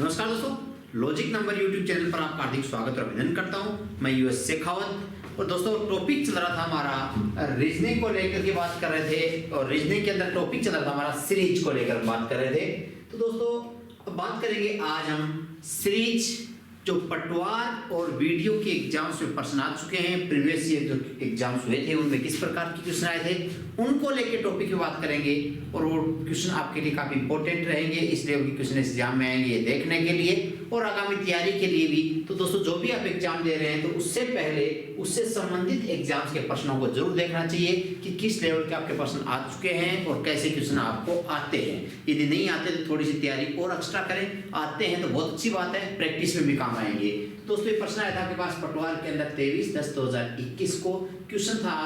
नमस्कार दोस्तों, logic number YouTube channel पर आपका हार्दिक स्वागत और अभिनंदन करता हूं। मैं यूएस शेखावत। और दोस्तों टॉपिक चल रहा था हमारा रीजनिंग को लेकर के बात कर रहे थे, और रीजनिंग के अंदर टॉपिक चल रहा था हमारा सीरीज को लेकर बात कर रहे थे। तो दोस्तों अब बात करेंगे आज हम सीरीज जो पटवार और वीडियो के एग्जाम्स में प्रश्न आ चुके हैं, प्रीवियस ईयर जो एग्जाम्स हुए थे उनमें किस प्रकार के क्वेश्चन आए थे उनको लेके टॉपिक की बात करेंगे। और वो क्वेश्चन आपके लिए काफी इंपॉर्टेंट रहेंगे, इसलिए वो क्वेश्चन एग्जाम में आएंगे ये देखने के लिए और आगामी तैयारी के लिए भी। तो दोस्तों जो भी आप एग्जाम दे रहे हैं तो उससे पहले उससे संबंधित एग्जाम्स के प्रश्नों को जरूर देखना चाहिए कि किस लेवल के आपके प्रश्न आ चुके हैं और कैसे क्वेश्चन आपको आते हैं। यदि नहीं आते तो थोड़ी सी तैयारी और एक्स्ट्रा करें, आते हैं तो बहुत अच्छी बात है, प्रैक्टिस में भी काम आएंगे। दोस्तों ये प्रश्न आया था आपके पास पटवार के अंदर 23/10/2021 को, क्वेश्चन था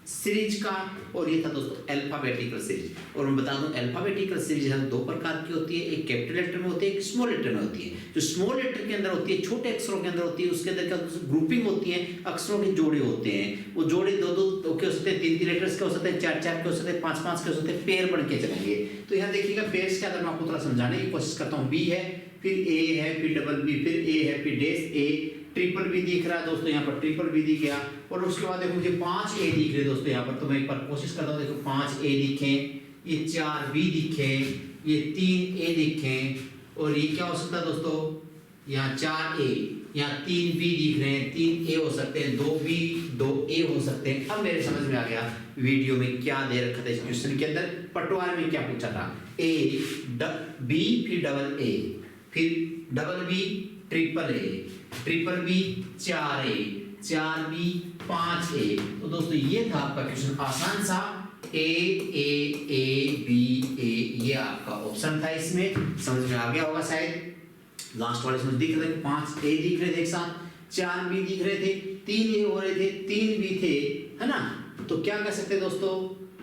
सीरीज का और ये था दोस्तों अल्फाबेटिकल सीरीज। और मैं बता दूं अल्फाबेटिकल सीरीज है दो प्रकार की होती है, एक कैपिटल लेटर में होती है, एक स्मॉल लेटर में होती है। जो स्मॉल लेटर के अंदर होती है, छोटे अक्षरों के अंदर होती है, उसके अंदर क्या ग्रुपिंग होती है, अक्षरों के जोड़े होते हैं। वो जोड़े दो के हो सकते हैं, 3 लेटर्स के हो सकते हैं, 4 के हो सकते हैं, 5 के हो सकते हैं, पेयर बन के चलेंगे। तो यहाँ देखिएगा पेयर्स के अंदर मैं आपको थोड़ा समझाने की कोशिश करता हूँ। बी है, फिर ए है, फिर डबल बी, फिर ए है, फिर डैश ए, ट्रिपल बी दिख रहा है दोस्तों, यहाँ पर ट्रिपल बी दिख गया। और उसके बाद देखो मुझे 5 ए दिख रहे दोस्तों यहाँ पर। तो मैं एक बार कोशिश करता हूँ, देखो 5 ए दिखे, ये 4 बी दिखे, ये 3 ए दिखे, और ये क्या हो सकता है दोस्तों, यहाँ 4 ए, यहाँ 3 बी दिख रहे हैं, 3 ए हो सकते हैं, 2 बी 2 ए हो सकते हैं। अब मेरे समझ में आ गया वीडियो में क्या दे रखा था इस क्वेश्चन के अंदर, पटवार में क्या पूछा था। ए बी फिर डबल ए, फिर double B triple A, triple B 4 A, 4 B 5 A. तो दोस्तों ये था आपका क्वेश्चन, आसान सा, ए ए ए बी ए, ये आपका ऑप्शन था। इसमें समझ में आ गया होगा शायद। लास्ट वाले इसमें दिख रहे थे 5 ए दिख रहे थे एक साथ, 4 बी दिख रहे थे, 3 ए हो रहे थे, 3 बी थे, है ना। तो क्या कर सकते दोस्तों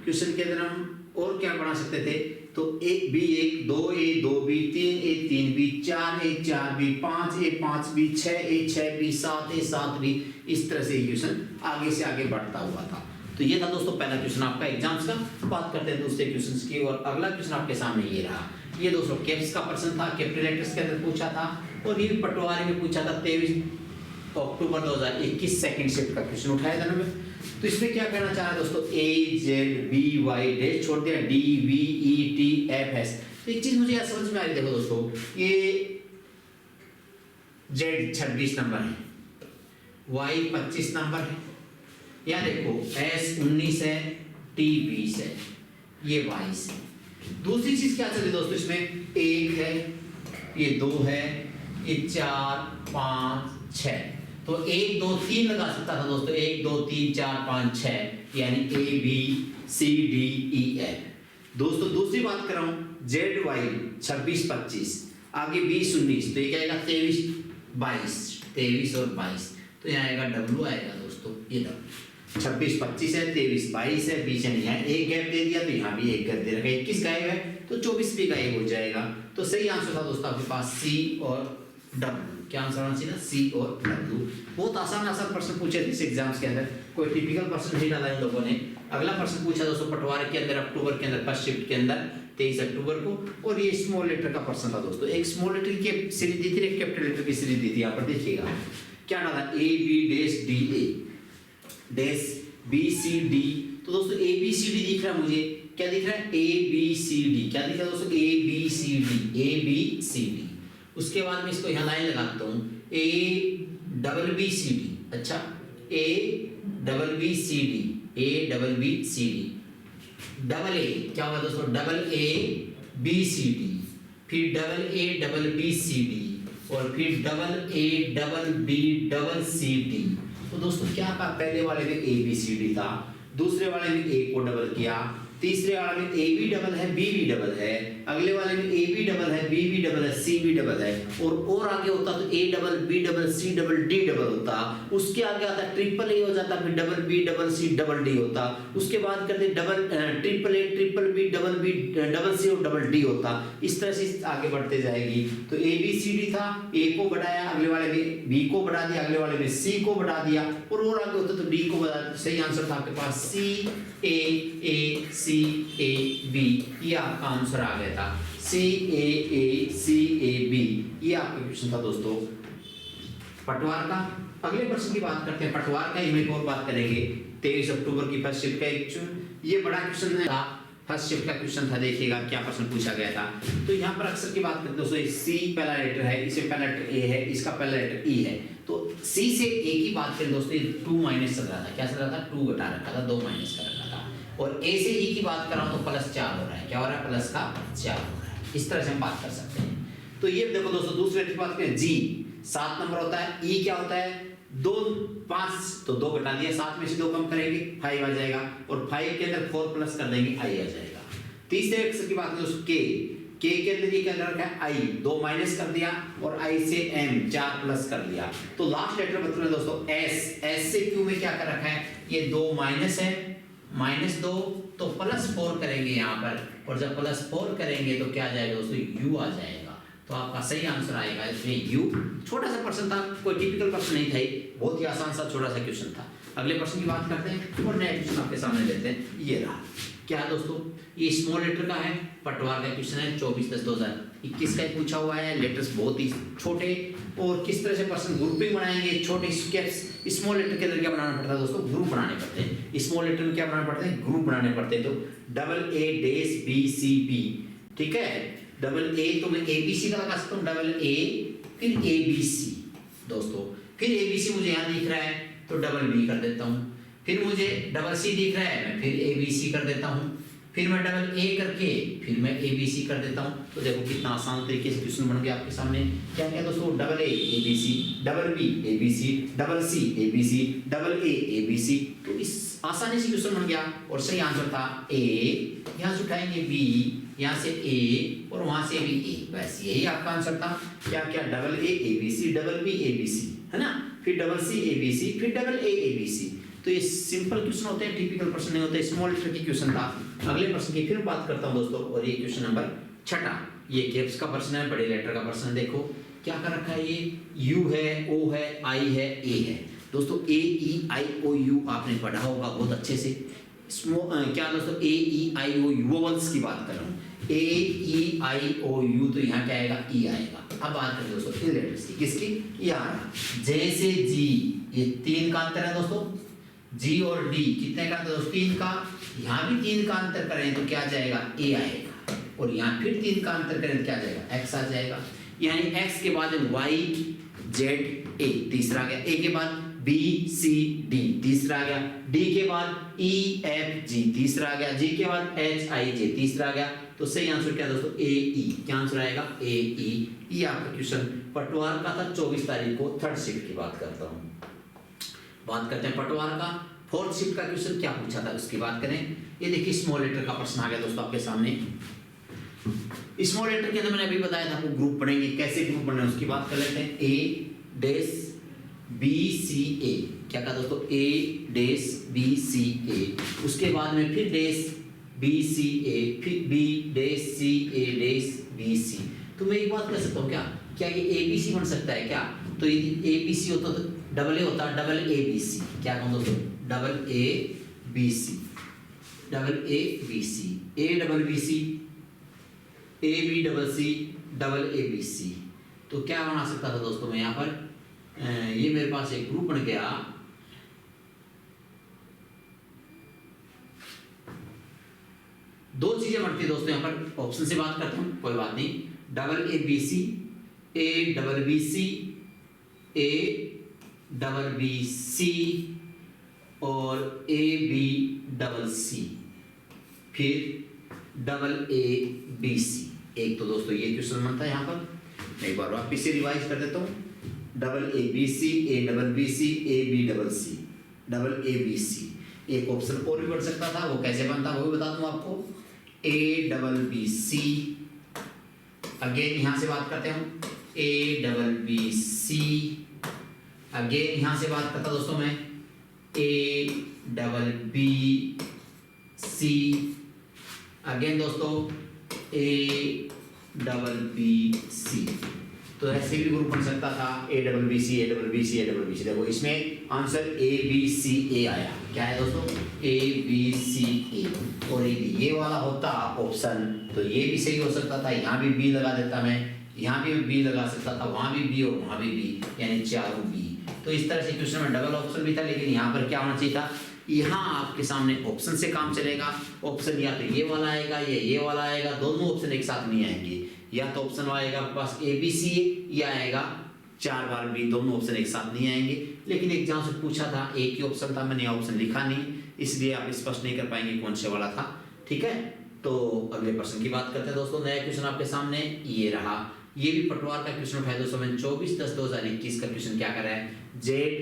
क्वेश्चन के अंदर हम और क्या बना सकते थे, तो एक B 1 2 A 2 B 3 A 3 B 4 A 4 B 5 A 5 B 6 A 6 B 7 A 7 B, इस तरह से क्वेश्चन आगे से आगे बढ़ता हुआ था। तो ये था दोस्तों पहला क्वेश्चन आपका एग्जाम्स का। बात करते हैं दूसरे क्वेश्चंस की, और अगला क्वेश्चन आपके सामने ये रहा। ये दोस्तों कैप्स का प्रश्न था, कैपिटल लेटर्स के अंदर पूछा था, और ये भी पटवारी में पूछा था। 23 अक्टूबर 2021 सेकंड शिफ्ट का क्वेश्चन उठाया था ना। तो इसमें क्या कहना चाह रहा है दोस्तों, ए जेड बी वाई डैश छोड़ दिया, D V E T F S. तो एक चीज मुझे यार समझ में आ रही, देखो दोस्तों ये जेड 26 नंबर है, वाई 25 नंबर है, या देखो एस 19 है, टी 20 है, ये 22 है। दूसरी चीज क्या चल रही दोस्तों, इसमें 1 है, ये 2 है, ये 4 5 6। तो 1 2 3 लगा सकता था दोस्तों, 1 2 3 4 5 6, यानी A B C D E F. दोस्तों दूसरी बात कर रहा हूं, जेड वाई 26 25, आगे 20 19, तो ये क्या आएगा 23 22, 23 और 22। तो यहाँ आएगा डब्ल्यू आएगा दोस्तों, ये डब्ल्यू 26 25 है, 23 22 है, 20 है, यहाँ एक गैप दे दिया तो यहाँ भी एक गैप दे रखा है, 21 गायब है तो 24 भी गायब हो जाएगा। तो सही आंसर था दोस्तों आपके पास सी और डब्ल्यू। क्या आंसर आना चाहिए ना, सी और डब्ल्यू। बहुत आसान प्रश्न पूछे थे इस एग्जाम्स के अंदर, कोई टिपिकल प्रश्न नहीं डाला इन लोगों ने। अगला प्रश्न पूछा दोस्तों पटवार के अंदर अक्टूबर के अंदर फर्स्ट शिफ्ट के अंदर 23 अक्टूबर को, और ये स्मॉल लेटर का प्रश्न था दोस्तों। एक स्मॉल लेटर की सीरीज दी थी, एक कैपिटल लेटर की सीरीज दी थी। यहाँ पर देखिएगा क्या डाला, A B dash D A dash B C D. तो दोस्तों ए बी सी डी दिख रहा है मुझे, क्या दिख रहा है, ए बी सी डी। क्या दिख रहा है दोस्तों, A B C D, A B C D. उसके बाद में इसको यहाँ लाइन लगाता हूँ, A double B C D, अच्छा A double B C D, A double B C D, double A क्या होगा दोस्तों, double A B C D, फिर double A double B C D, और फिर double A double B double C D. तो दोस्तों क्या था, पहले वाले में ए बी सी डी था, दूसरे वाले में ए को डबल किया, तीसरे वाले में ए बी डबल है, बी भी डबल है, अगले वाले में ए बी डबल है, बी भी डबल है, सी भी डबल है, और आगे होता तो A double B double C double D double होता। उसके आगे आता ट्रिपल ए हो जाता, फिर double B double C double D होता। उसके बाद करते double triple A triple B double C और डबल डी होता। इस तरह से आगे बढ़ते जाएगी। तो ए बी सी डी था, ए को बढ़ाया, अगले वाले में बी को बढ़ा दिया, अगले वाले में सी को बढ़ा दिया, और आगे होता तो डी को बढ़ा दिया। सही आंसर था आपके पास सी ए सी ए बी, ये आपका आंसर आ गया था। CAACAB, ये आपका क्वेश्चन था दोस्तों पटवार का। अगले प्रश्न की बात करते हैं पटवार का, एक और बात करेंगे 23 अक्टूबर की फर्स्ट शिफ्ट का एक क्वेश्चन, ये बड़ा क्वेश्चन था, फर्स्ट शिफ्ट का क्वेश्चन था। देखिएगा क्या प्रश्न पूछा गया था। तो यहाँ पर अक्सर की बात करते हैं दोस्तों, सी पहला लेटर है, इसे पहला लेटर ए है, इसका पहला लेटर ई है। तो सी से ए की बात करें दोस्तों, 2 माइनस चल रहा था, क्या चल रहा था, 2 घटा रखा था, 2 माइनस कर रखा था। और ए से ई की बात कर रहा हूँ तो +4 हो रहा है, क्या हो रहा है, +4 हो रहा है। इस तरह से हम बात कर सकते हैं। तो ये देखो दोस्तों, दूसरे की बात करें, जी 7 नंबर होता है, ई क्या होता है 2 5, तो 2 घटा दिया, 7 में से 2 कम करेंगे 5 आ जाएगा, और 5 के अंदर 4 प्लस कर देंगे आई आ जाएगा। तीसरे अक्षर की बात करें दोस्तों, के के अंदर ये क्या रखा है, आई, 2 माइनस कर दिया, और आई से एम 4 प्लस कर दिया। तो लास्ट लेटर बता रहे दोस्तों एस, एस से क्यू में क्या कर रखा है, ये 2 माइनस है, -2, तो +4 करेंगे यहाँ पर, और जब +4 करेंगे तो क्या आ जाएगा दोस्तों, यू आ जाएगा। तो आपका सही आंसर आएगा इसमें यू। छोटा सा प्रश्न था, कोई टिपिकल प्रश्न नहीं था, बहुत ही आसान सा छोटा सा क्वेश्चन था। अगले प्रश्न की बात करते हैं और नया क्वेश्चन आपके सामने लेते हैं। ये रहा, क्या दोस्तों, ये स्मॉल लेटर का है, पटवार का क्वेश्चन है, 24/10/2021 का पूछा हुआ है। लेटर्स बहुत ही छोटे, और किस तरह से प्रश्न ग्रुपिंग बनाएंगे, छोटे स्टेप्स। स्मॉल लेटर के अंदर क्या बनाना पड़ता है दोस्तों, ग्रुप बनाने पड़ते हैं। स्मॉल लेटर में क्या बनाना पड़ता है, ग्रुप बनाने पड़ते हैं। तो AA-BCB, ठीक है, AA तो मैं ABC का लगा सकता हूँ, AA फिर ABC दोस्तों, फिर ABC मुझे यहाँ दिख रहा है तो BB कर देता हूँ, फिर मुझे CC दिख रहा है, मैं फिर ABC कर देता हूँ, फिर मैं AA करके फिर मैं ABC कर देता हूँ। तो देखो कितना आसान तरीके से क्वेश्चन बन गया आपके सामने। क्या क्या दोस्तों, AA ABC, BB ABC, CC ABC, AA ABC। तो इस आसानी से क्वेश्चन बन गया, और सही आंसर था A। यहाँ से उठाएंगे B, यहाँ से A, और वहां से भी A, बस यही आपका आंसर था। क्या क्या, AA ABC, BB ABC, है ना, फिर CC ABC, फिर AA ABC। तो ये सिंपल क्वेश्चन होते हैं, टिपिकल प्रश्न नहीं होते, स्मॉल लेटर की क्वेश्चन था। अगले प्रश्न की फिर बात करता हूं दोस्तों, और ये क्वेश्चन नंबर 6, ये कैप्स का प्रश्न है, बड़े लेटर का प्रश्न है। देखो क्या कर रखा है, ये U है, O है, I है, A है दोस्तों। AEIOU आपने पढ़ा होगा बहुत अच्छे से। क्या दोस्तों, AEIOU वोवल्स की बात कर रहा हूँ, AEIOU, तो यहाँ क्या आएगा, E आएगा। अब बात करें दोस्तों इन लेटर्स की, किसकी, यहाँ J से G, ये 3 का अंतर है दोस्तों, G और D कितने का अंतर दोस्तों, 3 का। यहाँ भी 3 का अंतर करें तो क्या जाएगा, A आएगा, और यहाँ फिर 3 का अंतर करें तो क्या जाएगा, X आ जाएगा। यानी X के बाद Y Z A तीसरा आ गया, A के बाद B C D तीसरा आ गया, D के बाद E F G तीसरा आ गया, G के बाद H I J तीसरा आ गया। तो सही आंसर क्या दोस्तों, A E, क्या आंसर आएगा, A E। ये आपका क्वेश्चन पटवार का था, 24 तारीख को, थर्ड शिफ्ट की बात करता हूँ। बात करते हैं पटवार का, फोर्थ शिफ्ट का क्वेश्चन क्या पूछा था उसकी बात करें। ये देखिए स्मॉल लेटर का प्रश्न आ गया दोस्तों आपके सामने। स्मॉल लेटर के अंदर मैंने अभी बताया था आपको ग्रुप बनेंगे, कैसे ग्रुप बने उसकी बात कर लेते हैं। A-BCA, क्या कहा दोस्तों, A-BCA, उसके बाद में फिर BCA, फिर B-CA-BC। तो मैं एक बात कर सकता हूँ, क्या ये ABC बन सकता है क्या, तो ये ABC होता तो AA होता, ABC, क्या कहूँ दोस्तों, ABC, ABC, ABBC, ABCC, ABC। तो क्या बना सकता था दोस्तों मैं यहाँ पर, ये मेरे पास एक ग्रुप बन गया, दो चीजें बनती है दोस्तों यहाँ पर। ऑप्शन से बात करता हूँ, कोई बात नहीं, ABC, ABBC, ABBC और ABC, फिर ABC। एक तो दोस्तों ये क्वेश्चन बनता है यहाँ पर, मैं एक बार वापस से रिवाइज कर देता हूँ। ABC, ABBC, ABCC, ABC। एक ऑप्शन और भी बढ़ सकता था, वो कैसे बनता वो भी बता दूं आपको। ABBC, अगेन यहाँ से बात करते हैं, ABBC, अगेन यहाँ से बात करता दोस्तों मैं, ABBC, अगेन दोस्तों ABBC। तो ऐसे भी ग्रुप बन सकता था A double B C, A double B C, A double B C. देखो इसमें आंसर ए बी सी ए आया। क्या है दोस्तों? ए बी सी ए। और ये वाला होता ऑप्शन तो ये भी सही हो सकता था, यहाँ भी बी लगा देता मैं, यहाँ भी बी लगा सकता था, वहाँ भी बी और वहाँ भी बी, यानी चारों बी। तो इस तरह से क्वेश्चन में डबल ऑप्शन भी था, लेकिन यहाँ पर क्या होना चाहिए था, यहाँ आपके सामने ऑप्शन से काम चलेगा। ऑप्शन या तो ये वाला आएगा या ये वाला आएगा, दोनों ऑप्शन एक साथ नहीं आएंगे। या तो ऑप्शन आएगा आपके पास ए बी सी या आएगा 4 बार बी, दोनों ऑप्शन एक साथ नहीं आएंगे। लेकिन एग्जाम से पूछा था, एक ही ऑप्शन था, मैंने ऑप्शन लिखा नहीं, इसलिए आप स्पष्ट नहीं कर पाएंगे कौन से वाला था। ठीक है, तो अगले प्रश्न की बात करते हैं दोस्तों। नया क्वेश्चन आपके सामने ये रहा, ये भी पटवार का क्वेश्चन उठाया दोस्तों मैंने। 24/10/2021 का क्वेश्चन क्या कर रहा है, ZAUFQJ-LO।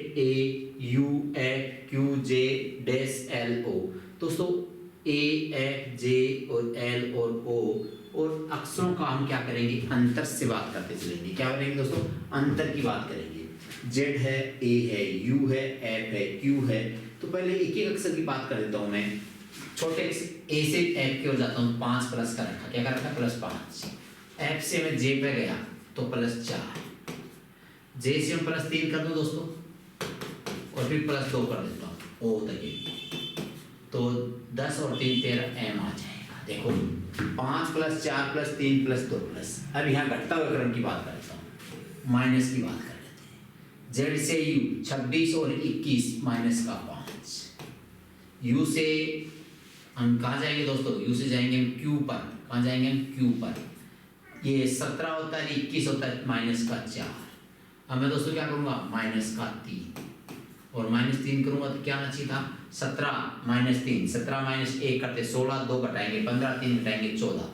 दोस्तों AFJ और L और O और अक्षरों का हम क्या करेंगे, अंतर से बात करते चलेंगे। क्या करेंगे दोस्तों, अंतर की बात करेंगे। Z है, A है, U है, F है, Q है। तो पहले एक एक अक्षर की बात कर देता हूं मैं। छोटे A से F की ओर जाता हूं, 5 प्लस का रखा, क्या कर रखा, +5। F से मैं J पे गया तो +4, J से मैं +3 कर दूं दोस्तों, और फिर +2 कर देता हूं O तक। तो 10 और 3 13 M आ जाएगा। देखो 5 + 4 + 3 + 2 प्लस, अब यहाँ घटता हुए क्रम की बात करता हूँ, माइनस की बात कर लेते हैं। Z से U 26 और 21 -5। U से हम कहाँ जाएंगे दोस्तों, U से जाएंगे हम Q पर। कहाँ जाएंगे हम, Q पर। ये 17 होता है, 21 होता है, -4। अब मैं दोस्तों क्या करूँगा, -3 और -3 करूँगा तो क्या आना चाहिए था, 17 - 3, 17 - 1 करते 16, 2 घटाएंगे 15, 3 घटाएंगे 14,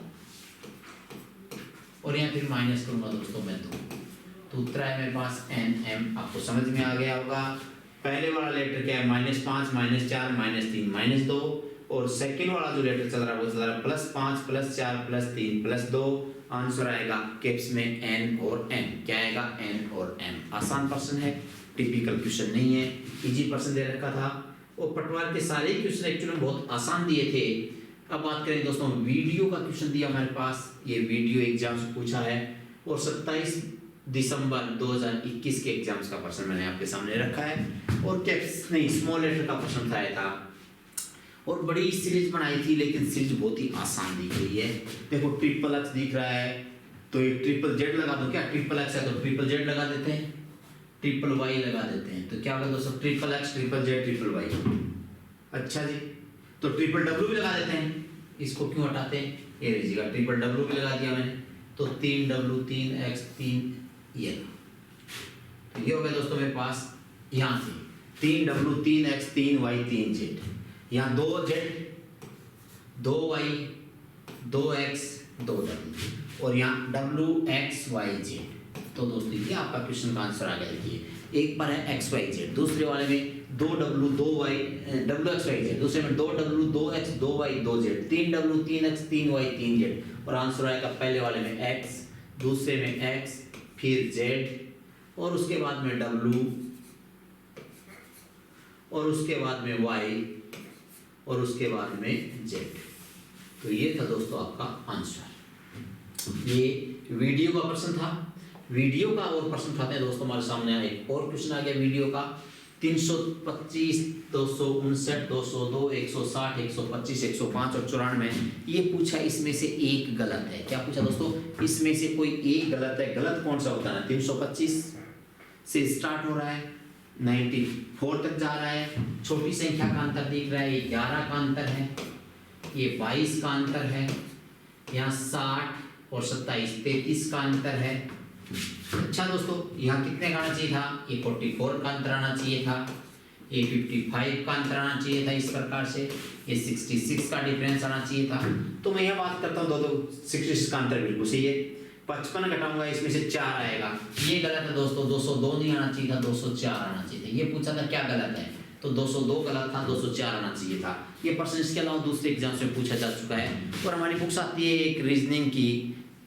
और यहाँ फिर माइनस करूँगा दोस्तों मैं 2। तो उत्तर है मेरे पास NM। आपको समझ में आ गया होगा। पहले वाला लेटर क्या है, -5 -4 -3 -2, और सेकेंड वाला जो लेटर चल रहा है वो चल रहा है +5 +4 +3 +2। आंसर आएगा कैप्स में N और M। क्या आएगा, N और M। आसान प्रश्न है, टिपिकल क्वेश्चन नहीं है, इजी प्रश्न दे रखा था। और पटवार के सारे क्वेश्चन एक्चुअली में बहुत आसान दिए थे। अब बात करें दोस्तों, वीडियो का क्वेश्चन दिया हमारे पास, ये वीडियो एग्जाम से पूछा है, और 27 दिसंबर 2021 के एग्जाम्स का प्रश्न मैंने आपके सामने रखा है। और कैप्स नहीं, स्मॉल लेटर का प्रश्न था, और बड़ी सीरीज बनाई थी, लेकिन सीरीज बहुत ही आसान दिख रही है। देखो XXX दिख रहा है, तो ये ZZZ लगा दो, क्या XXX है तो ZZZ लगा देते हैं, YYY लगा देते हैं, तो क्या होगा दोस्तों, XXX ZZZ YYY। अच्छा जी, तो WWW भी लगा देते हैं, इसको क्यों हटाते हैं, ये रहिएगा, WWW भी लगा दिया मैंने, तो 3W 3X 3 ये। तो ये हो गया दोस्तों मेरे पास, यहाँ से 3W 3X 3Y 3Z, यहाँ 2Z 2Y 2X 2W, और यहाँ WXYZ। तो दोस्तों ये आपका क्वेश्चन का आंसर आ गया। देखिए एक पर है XYZ, दूसरे वाले में 2W 2Y WXYZ, दूसरे में 2W 2X 2Y 2Z, 3W 3X 3Y 3Z, और आंसर आएगा पहले वाले में X, दूसरे में X, फिर Z, और उसके बाद में W, और उसके बाद में Y, और उसके बाद में Z। तो ये था दोस्तों आपका आंसर। ये वीडियो का प्रश्न था। वीडियो का और प्रश्न उठाते हैं दोस्तों हमारे सामने। एक और क्वेश्चन आ गया वीडियो का, 325 259 202 160 125 105 और 94। ये पूछा इसमें से एक गलत है। क्या पूछा दोस्तों, इसमें से कोई एक गलत है। गलत कौन सा होता है, 325 से स्टार्ट हो रहा है, 94 तक जा रहा है, छोटी संख्या का अंतर दिख रहा है, ये 11 का अंतर है, ये 22 का अंतर है, यहाँ 60 और 27 33 का अंतर है। अच्छा दोस्तों, यहाँ कितने का आना चाहिए था, ये 44 का अंतर आना चाहिए था, ये 55 का अंतर आना चाहिए था, इस प्रकार से ये 66 का डिफरेंस आना चाहिए था। तो मैं यह बात करता हूँ, दो 66 का अंतर बिल्कुल सही है। 55 घटाऊंगा, इसमें से 4 आएगा, ये गलत है दोस्तों। 202 नहीं आना चाहिए था, 204 आना चाहिए था। ये पूछा था क्या गलत है, तो 202 गलत था, 204 आना चाहिए था। ये प्रश्न इसके अलावा दूसरे एग्जाम में पूछा जा चुका है। और हमारी बुक्स आती है एक रीजनिंग की,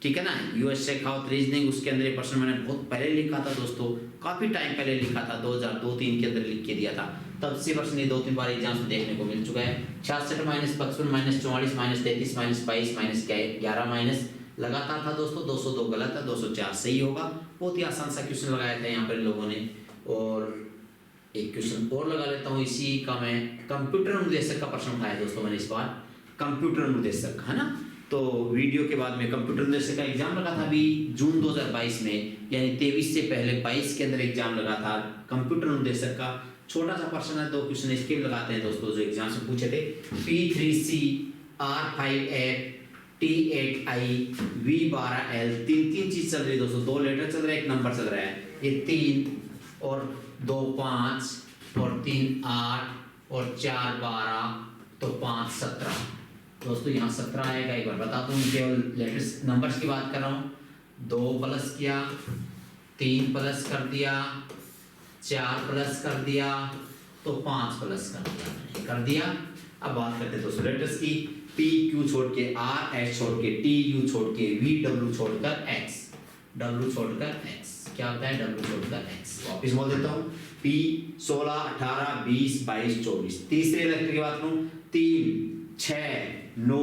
ठीक है ना, यूएस शेखावत रीजनिंग, उसके अंदर ये प्रश्न मैंने बहुत पहले लिखा था दोस्तों, काफ़ी टाइम पहले लिखा था, 2002-03 के अंदर लिख के दिया था। तब से प्रश्न ये 2-3 बार एग्जाम में देखने को मिल चुका है। 66 -55 -44 -33 -22 -11 लगातार था दोस्तों, 202 गलत है, 204 सही होगा। बहुत ही आसान सा क्वेश्चन लगाया था यहाँ पर लोगों ने। और एक क्वेश्चन और लगा लेता हूँ इसी का मैं। कंप्यूटर अनुदेशक का प्रश्न उठाया दोस्तों मैंने इस बार, कंप्यूटर अनुदेशक, है ना। तो वीडियो के बाद में कंप्यूटर अनुदेशक का एग्जाम लगा था अभी जून 2022 में, यानी 23 से पहले 22 के अंदर एग्जाम लगा था कंप्यूटर अनुदेशक का। छोटा सा प्रश्न है, 2 क्वेश्चन इसके भी लगाते हैं दोस्तों जो एग्जाम से पूछे थे। P3C R5F T8I V12L, तीन चीज चल रही है दोस्तों, 2 लेटर चल रहा है, 1 नंबर चल रहा है। ये 3 और 2 5 और 3 8 और 4 12 तो 5 17 दोस्तों, यहाँ 17 आएगा। एक बार बताता हूँ, केवल लेटर्स नंबर्स की बात कर रहा हूँ। 2 प्लस किया, 3 प्लस कर दिया, 4 प्लस कर दिया, तो 5 प्लस कर दिया। अब बात करते हैं दोस्तों लेटर्स की। P Q छोड़ के R, S छोड़ के T, U छोड़ के V, W छोड़कर X, W छोड़कर X, क्या होता है W छोड़कर X। वापिस बोल देता हूँ, P 16 18 20 22 24। तीसरे लेटर की बात करूँ, 3 6 9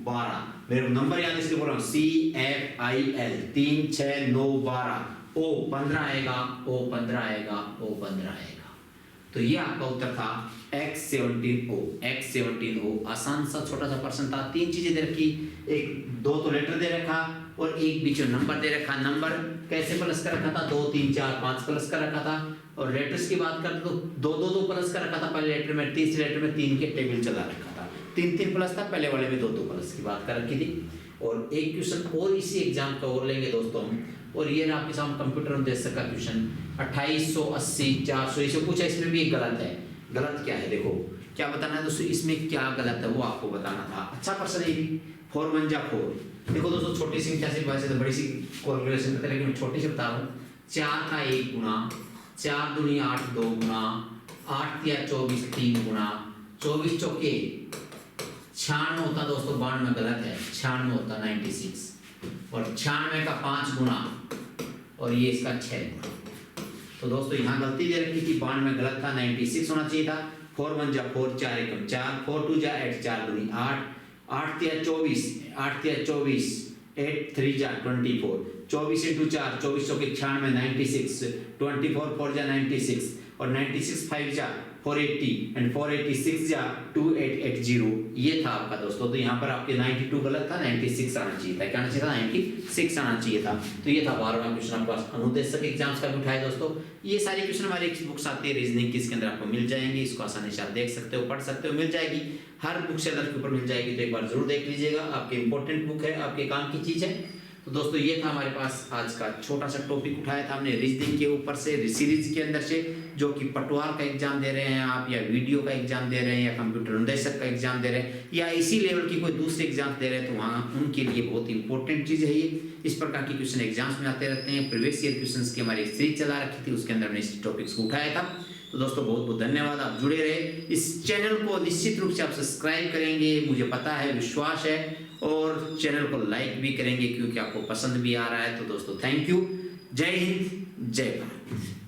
12, मेरे को नंबर याद है इसलिए बोल रहा हूँ। C F I L 3 6 9 12, O 15 आएगा, O 15 आएगा, O 15 आएगा। तो ये आपका उत्तर था X17O। X17O आसान सा छोटा सा प्रश्न था। 3 चीजें दे रखी, 2 तो लेटर दे रखा और एक बीच में नंबर दे रखा। नंबर कैसे प्लस कर रखा था, 2 3 4 5 प्लस कर रखा था। और लेटर्स की बात करते तो 2 प्लस कर रखा था पहले लेटर में, तीसरे लेटर में 3 के टेबल चला रखा था। 3 प्लस था, पहले वाले में 2 प्लस की बात कर रखी थी। और एक क्वेश्चन और इसी एग्जाम का और लेंगे दोस्तों, और ये ना आपके सामने कंप्यूटर अनुदेशक का क्वेश्चन 2880 400 इसे पूछा, इसमें भी एक गलत है। गलत क्या है देखो, क्या बताना है दोस्तों, इसमें क्या गलत है वो आपको बताना था। अच्छा प्रश्न है, 4 1 जा 4। देखो दोस्तों, छोटी संख्या से वैसे तो बड़ी सी कैलकुलेशन करते हैं, लेकिन मैं छोटी से बता रहा हूँ। 4 का 1 गुना, 4 दूनी 8 2 गुना, 8 या 24 3 गुना, 24 चौके 96 होता दोस्तों, 92 गलत है, 96 होता 96। और 96 का 5 गुना और ये इसका 6 गुना। तो दोस्तों यहाँ गलती दे रखी थी, 92 गलत था, 96 होना चाहिए था। 4 1 जा 4, 4 1 4, 4 2 जा 8, 4 दूनी 8, 8 या 24, 8 या 24, 8 3 जा 24, 24 इंटू 4, 24 चौके 96, 96, 24 4 जा 96 और 96 5 जा 480 एंड 486 जा 2880। ये था आपका दोस्तों। तो यहाँ पर आपके 92 गलत था, 96 आना चाहिए था। क्या आना चाहिए था, 96 आना चाहिए था। तो ये था 12वां क्वेश्चन आपका अनुदेशक एग्जाम्स का भी उठाया दोस्तों। ये सारे क्वेश्चन हमारे एक बुक्स आती है रीजनिंग की, इसके अंदर आपको मिल जाएंगे। इसको आसानी से आप देख सकते हो, पढ़ सकते हो, मिल जाएगी। हर बुक सेलर के ऊपर मिल जाएगी, तो एक बार जरूर देख लीजिएगा। आपकी इंपॉर्टेंट बुक है, आपके काम की चीज है। तो दोस्तों ये था हमारे पास आज का छोटा सा टॉपिक उठाया था हमने रीजनिंग के ऊपर से, सीरीज के अंदर से, जो कि पटवार का एग्जाम दे रहे हैं आप, या वीडियो का एग्जाम दे रहे हैं, या कंप्यूटर अनुदेशक का एग्जाम दे रहे हैं, या इसी लेवल की कोई दूसरे एग्जाम दे रहे हैं, तो वहाँ उनके लिए बहुत इंपॉर्टेंट चीज़ है ये। इस प्रकार के क्वेश्चन एग्जाम्स में आते रहते हैं। प्रीवियस ईयर क्वेश्चन की हमारी सीरीज चला रखी थी, उसके अंदर हमने इस टॉपिक्स को उठाया था। तो दोस्तों बहुत बहुत धन्यवाद, आप जुड़े रहे। इस चैनल को निश्चित रूप से आप सब्सक्राइब करेंगे, मुझे पता है, विश्वास है, और चैनल को लाइक भी करेंगे क्योंकि आपको पसंद भी आ रहा है। तो दोस्तों थैंक यू, जय हिंद, जय भारत।